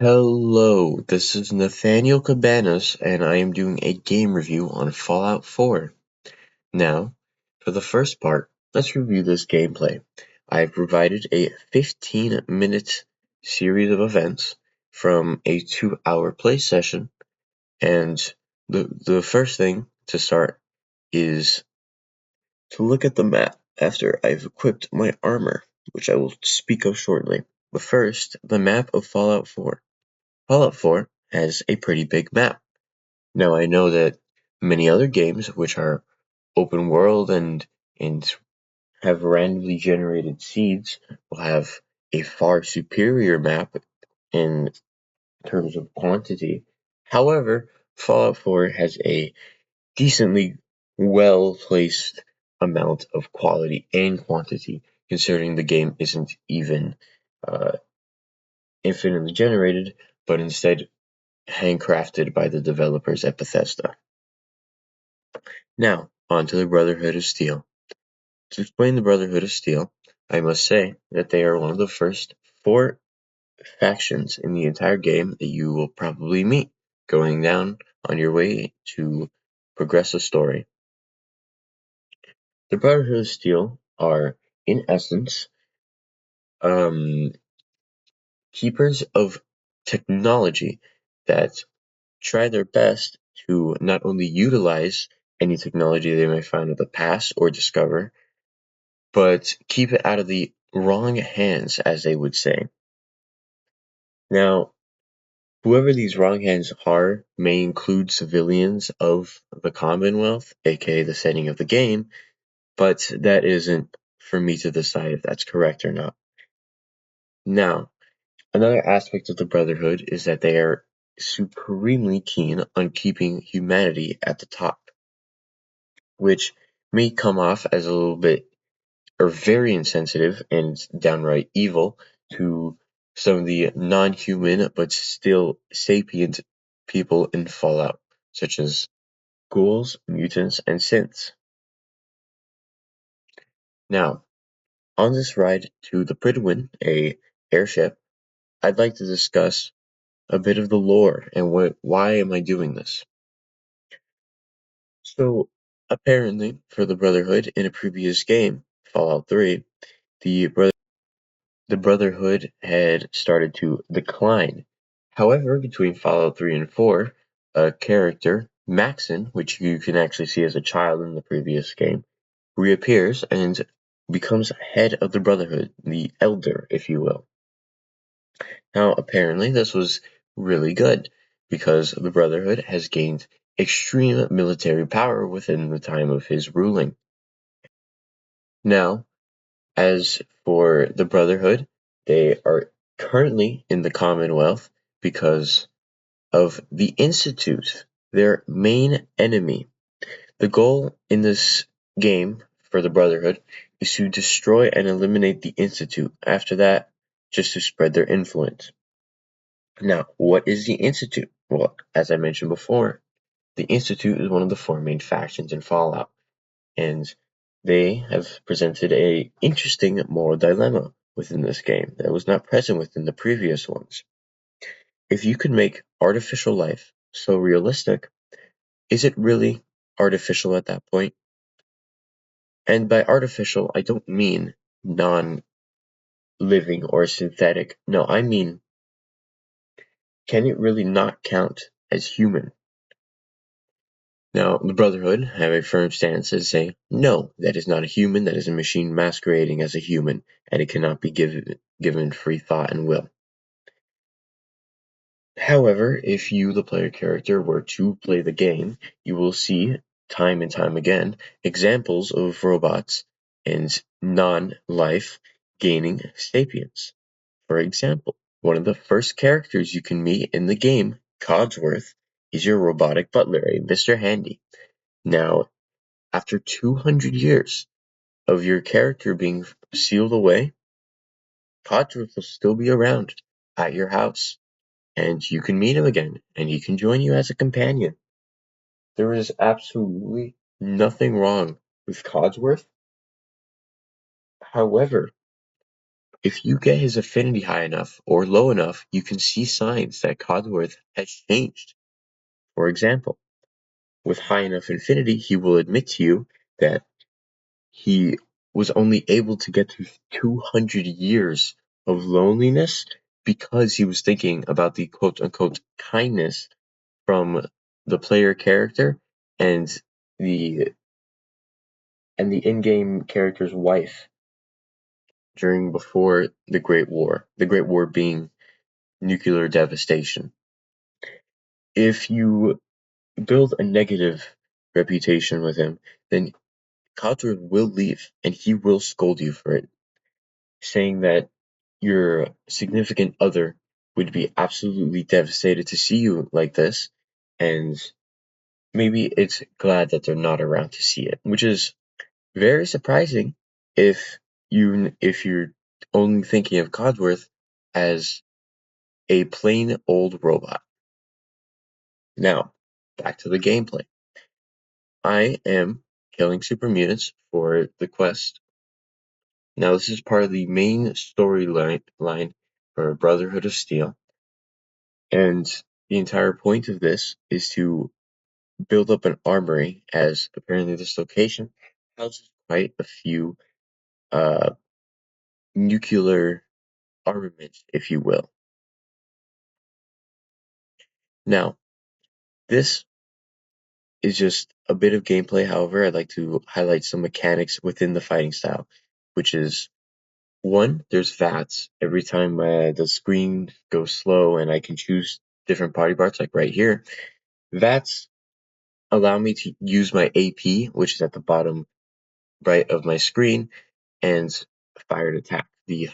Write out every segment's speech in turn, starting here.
Hello, this is Nathaniel Cabanas, and I am doing a game review on Fallout 4. Now, for the first part, let's review this gameplay. I have provided a 15-minute series of events from a 2-hour play session, and the first thing to start is to look at the map after I've equipped my armor, which I will speak of shortly. But first, the map of Fallout 4. Fallout 4 has a pretty big map. Now I know that many other games which are open world and have randomly generated seeds will have a far superior map in terms of quantity. However, Fallout 4 has a decently well placed amount of quality and quantity, considering the game isn't even uh, infinitely generated, but instead handcrafted by the developers at Bethesda. Now, on to the Brotherhood of Steel. To explain the Brotherhood of Steel, I must say that they are one of the first 4 factions in the entire game that you will probably meet going down on your way to progress the story. The Brotherhood of Steel are, in essence, um, keepers of technology that try their best to not only utilize any technology they may find in the past or discover, but keep it out of the wrong hands, as they would say. Now, whoever these wrong hands are may include civilians of the Commonwealth, aka the setting of the game, but that isn't for me to decide if that's correct or not. Now, another aspect of the Brotherhood is that they are supremely keen on keeping humanity at the top, which may come off as a little bit or very insensitive and downright evil to some of the non-human but still sapient people in Fallout, such as ghouls, mutants, and synths. Now, on this ride to the Prydwen, a airship, I'd like to discuss a bit of the lore and why am I doing this. So, apparently, for the Brotherhood in a previous game, Fallout 3, the Brotherhood had started to decline. However, between Fallout 3 and 4, a character, Maxon, which you can actually see as a child in the previous game, reappears and becomes head of the Brotherhood, the Elder, if you will. Now, apparently, this was really good because the Brotherhood has gained extreme military power within the time of his ruling. Now, as for the Brotherhood, they are currently in the Commonwealth because of the Institute, their main enemy. The goal in this game for the Brotherhood is to destroy and eliminate the Institute. After that, just to spread their influence. Now, what is the Institute? Well, as I mentioned before, the Institute is one of the 4 main factions in Fallout, and they have presented a interesting moral dilemma within this game that was not present within the previous ones. If you could make artificial life so realistic, is it really artificial at that point? And by artificial, I don't mean non-living or synthetic. No, I mean, can it really not count as human? Now, the Brotherhood have a firm stance and say, no, that is not a human, that is a machine masquerading as a human, and it cannot be given free thought and will. However, if you, the player character, were to play the game, you will see, time and time again, examples of robots and non-life gaining sapience. For example, one of the first characters you can meet in the game, Codsworth, is your robotic butler, a Mr. Handy. Now, after 200 years of your character being sealed away, Codsworth will still be around at your house, and you can meet him again, and he can join you as a companion. There is absolutely nothing wrong with Codsworth. However, If you get his affinity high enough or low enough, you can see signs that Codsworth has changed. For example, with high enough affinity, he will admit to you that he was only able to get through 200 years of loneliness because he was thinking about the quote unquote kindness from the player character and the the in-game character's wife during before the Great War. The Great War being nuclear devastation. If you build a negative reputation with him, then Codsworth will leave and he will scold you for it, saying that your significant other would be absolutely devastated to see you like this, and maybe it's glad that they're not around to see it, which is very surprising if you're only thinking of Codsworth as a plain old robot. Now, back to the gameplay. I am killing super mutants for the quest. Now, this is part of the main storyline for Brotherhood of Steel, and the entire point of this is to build up an armory, as apparently this location houses quite a few uh, nuclear armaments, if you will. Now, this is just a bit of gameplay. However, I'd like to highlight some mechanics within the fighting style, which is one, there's VATS. Every time the screen goes slow and I can choose different body parts, like right here, VATS allow me to use my AP, which is at the bottom right of my screen, and fire an attack. The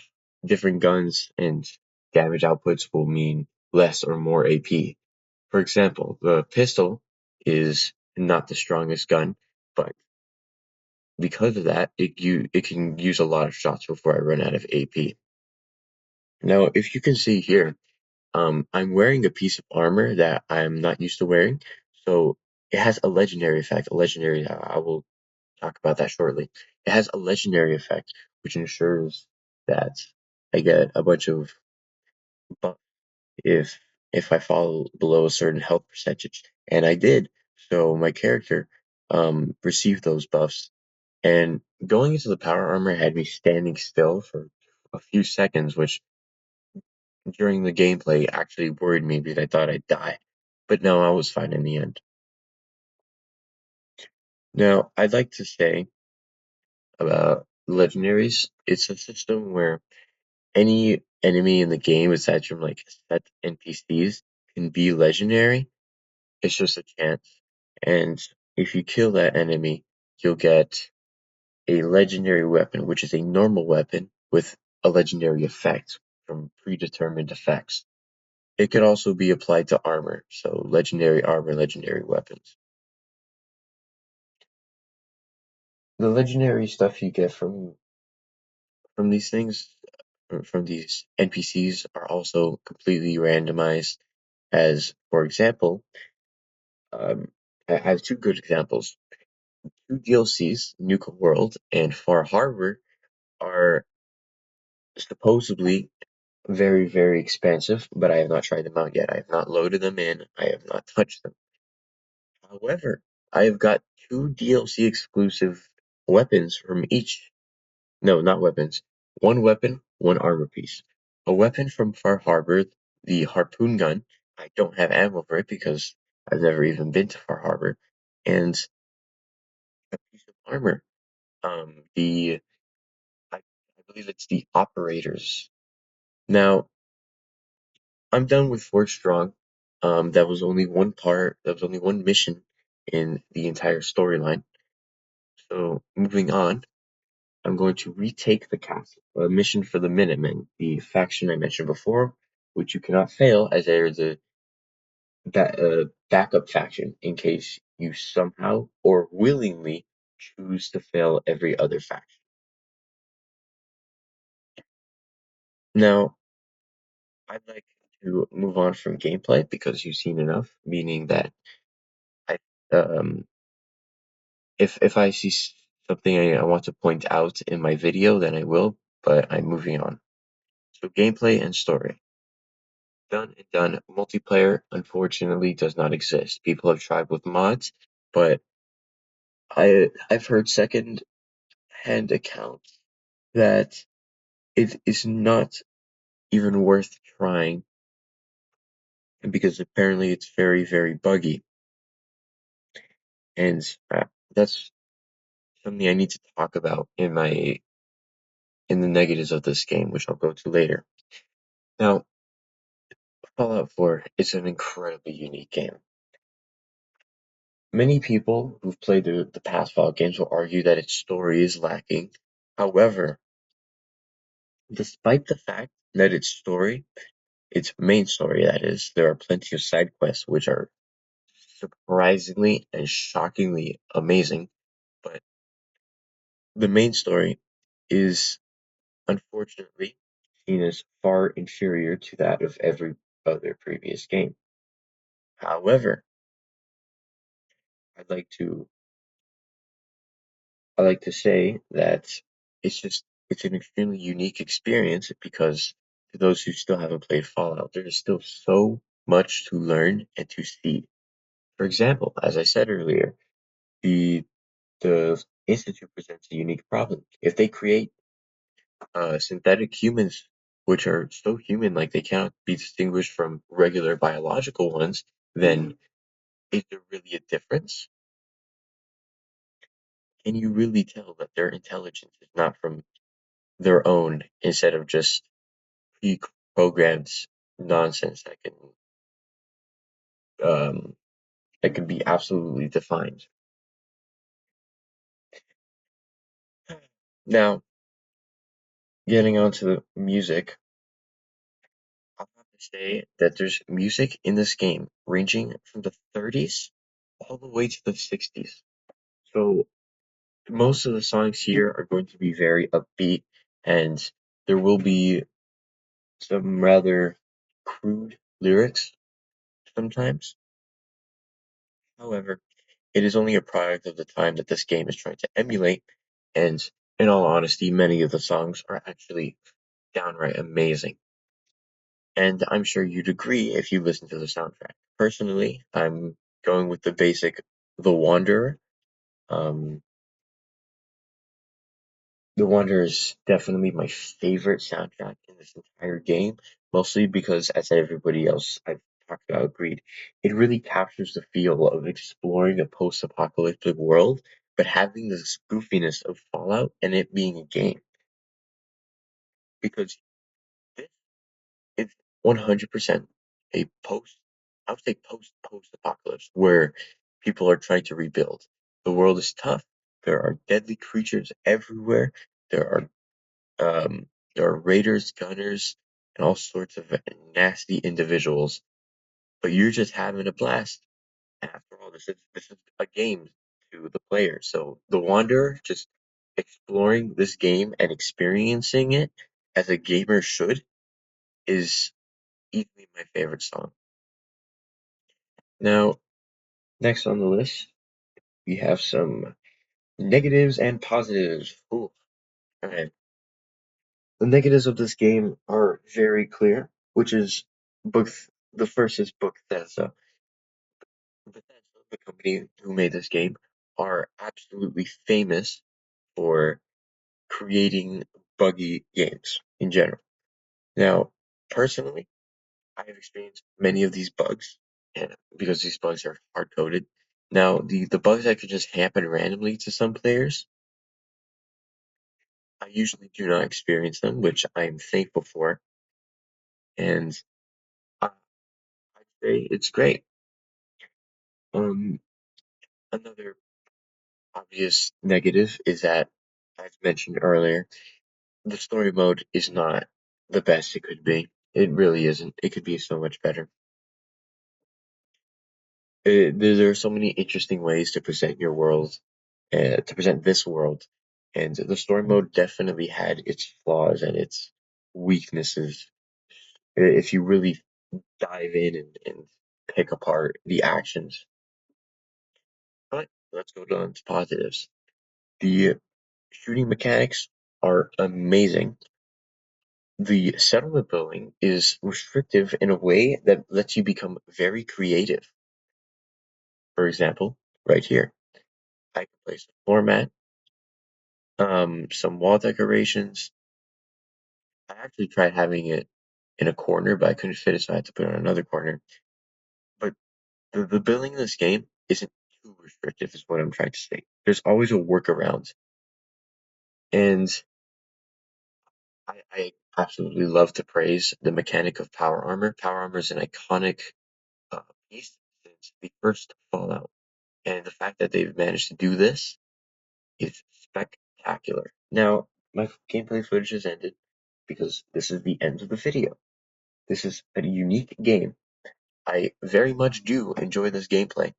different guns and damage outputs will mean less or more AP. For example, the pistol is not the strongest gun, but because of that, it can use a lot of shots before I run out of AP. Now, if you can see here, I'm wearing a piece of armor that I'm not used to wearing, so it has a legendary effect. A legendary, I will talk about that shortly. It has a legendary effect, which ensures that I get a bunch of buff if I fall below a certain health percentage, and I did. So my character received those buffs, and going into the power armor had me standing still for a few seconds, which during the gameplay actually worried me because I thought I'd die. But no, I was fine in the end. Now, I'd like to say about legendaries, it's a system where any enemy in the game, aside from like set NPCs, can be legendary. It's just a chance. And if you kill that enemy, you'll get a legendary weapon, which is a normal weapon with a legendary effect from predetermined effects. It could also be applied to armor, so legendary armor, legendary weapons. The legendary stuff you get from these things, from these NPCs, are also completely randomized. As for example, I have two good examples. Two DLCs, Nuka World and Far Harbor, are supposedly very, very expensive, but I have not tried them out yet. I have not loaded them in. I have not touched them. However, I have got two DLC exclusive weapons from each. No, not weapons. One weapon, one armor piece. A weapon from Far Harbor, the harpoon gun. I don't have ammo for it because I've never even been to Far Harbor. And a piece of armor. The I believe it's the operators. Now, I'm done with Forge Strong. That was only one part. That was only one mission in the entire storyline. So moving on, I'm going to retake the castle. A mission for the Minutemen, the faction I mentioned before, which you cannot fail as they're the backup faction in case you somehow or willingly choose to fail every other faction. Now, I'd like to move on from gameplay because you've seen enough, meaning that I um if I see something I want to point out in my video, then I will, but I'm moving on. So gameplay and story. Done and done. Multiplayer unfortunately does not exist. People have tried with mods, but I've heard second hand accounts that it is not even worth trying because apparently it's very, very buggy. And that's something I need to talk about in the negatives of this game, which I'll go to later. Now, Fallout 4 is an incredibly unique game. Many people who've played the past Fallout games will argue that its story is lacking. However, despite the fact that its main story that is, there are plenty of side quests which are surprisingly and shockingly amazing, but the main story is unfortunately seen as far inferior to that of every other previous game. However, I'd like to I like to say that it's an extremely unique experience because to those who still haven't played Fallout, there is still so much to learn and to see. For example, as I said earlier, the the Institute presents a unique problem. If they create synthetic humans which are so human like they cannot be distinguished from regular biological ones, then is there really a difference? Can you really tell that their intelligence is not from their own instead of just pre-programmed nonsense um, that can be absolutely defined? Now, getting onto the music, I have to say that there's music in this game ranging from the 30s all the way to the 60s. So most of the songs here are going to be very upbeat, and there will be some rather crude lyrics sometimes. However, it is only a product of the time that this game is trying to emulate, and in all honesty, many of the songs are actually downright amazing. And I'm sure you'd agree if you listen to the soundtrack. Personally, I'm going with the basic The Wanderer. Um, The Wanderer is definitely my favorite soundtrack in this entire game, mostly because, as everybody else I've talked about agreed, it really captures the feel of exploring a post-apocalyptic world, but having this goofiness of Fallout and it being a game. Because this is 100% a I would say post-apocalypse, where people are trying to rebuild. The world is tough. There are deadly creatures everywhere. There are Um, there are raiders, gunners, and all sorts of nasty individuals, but you're just having a blast. After all, this is a game to the player. So the Wanderer, just exploring this game and experiencing it as a gamer should, is easily my favorite song. Now, next on the list, we have some negatives and positives. Ooh, alright. The negatives of this game are very clear, which is both the first is Bethesda. Bethesda, the company who made this game, are absolutely famous for creating buggy games in general. Now, personally, I have experienced many of these bugs, and because these bugs are hard coded. Now, the bugs that could just happen randomly to some players, I usually do not experience them, which I am thankful for, and I'd say it's great. Um, Another obvious negative is that, as mentioned earlier, the story mode is not the best it could be. It really isn't. It could be so much better. There are so many interesting ways to present your world, to present this world, and the story mode definitely had its flaws and its weaknesses. If you really dive in and pick apart the actions. But let's go on to positives. The shooting mechanics are amazing. the settlement building is restrictive in a way that lets you become very creative. For example, right here, I can place a floor mat, some wall decorations. I actually tried having it in a corner, but I couldn't fit it, so I had to put it on another corner. But the building in this game isn't too restrictive, is what I'm trying to say. There's always a workaround, and I absolutely love to praise the mechanic of power armor. Power armor is an iconic piece since the first Fallout, and the fact that they've managed to do this is spectacular. Now, my gameplay footage has ended because this is the end of the video. This is a unique game. I very much do enjoy this gameplay,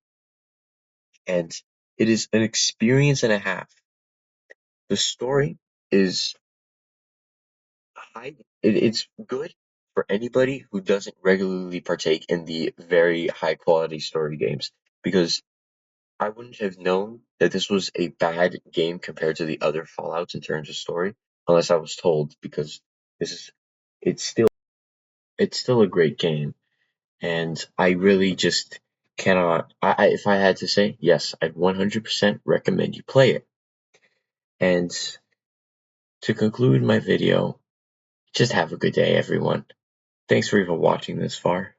and it is an experience and a half. The story is it's good for anybody who doesn't regularly partake in the very high quality story games, because I wouldn't have known that this was a bad game compared to the other Fallouts in terms of story unless I was told, because this is it's still it's still a great game, and I really just cannot. If I had to say, yes, I'd 100% recommend you play it. And to conclude my video, just have a good day, everyone. Thanks for even watching this far.